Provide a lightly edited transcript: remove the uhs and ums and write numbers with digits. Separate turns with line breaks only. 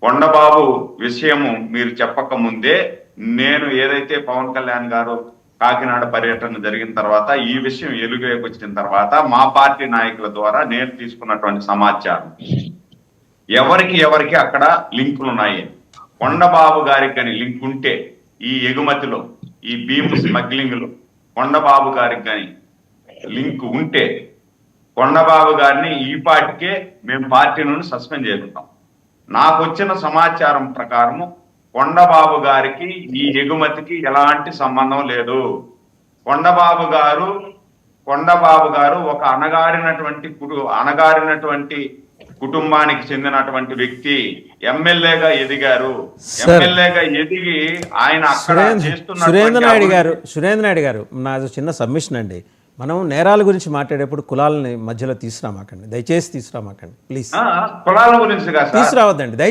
కొండబాబు విషయము మీరు చెప్పక ముందే నేను ఏదైతే పవన్ కళ్యాణ్ గారు కాకినాడ పర్యటన జరిగిన తర్వాత ఈ విషయం వెలుగులోకి వచ్చిన తర్వాత మా పార్టీ నాయకుల ద్వారా నేను తీసుకున్నటువంటి సమాచారం ఎవరికి అక్కడ లింకులు ఉన్నాయి. కొండబాబు గారికి కానీ లింక్ ఉంటే ఈ ఎగుమతిలో ఈ భీము స్మగ్లింగ్ లో కొండబాబు గారికి కానీ లింక్ ఉంటే కొండబాబు గారిని ఈ పార్టీకే మేము పార్టీ నుండి సస్పెండ్ చేసుకుంటాం. నాకు వచ్చిన సమాచారం ప్రకారము కొండబాబు గారికి ఈ ఎగుమతికి ఎలాంటి సంబంధం లేదు. కొండబాబు గారు ఒక అణగారినటువంటి కుటుంబానికి చెందినటువంటి వ్యక్తి. ఎమ్మెల్యేగా ఎదిగారు. ఎమ్మెల్యేగా ఎదిగి ఆయన అక్కడ
సురేంద్ర నాయుడు గారు నాది చిన్న సబ్మిషన్ అండి. మనం నేరాల గురించి మాట్లాడేప్పుడు కులాలని మధ్యలో తీసుకురామాకండి, దయచేసి తీసుకురామాకండి ప్లీజ్.
కులాల గురించి
తీసుకురావద్దండి.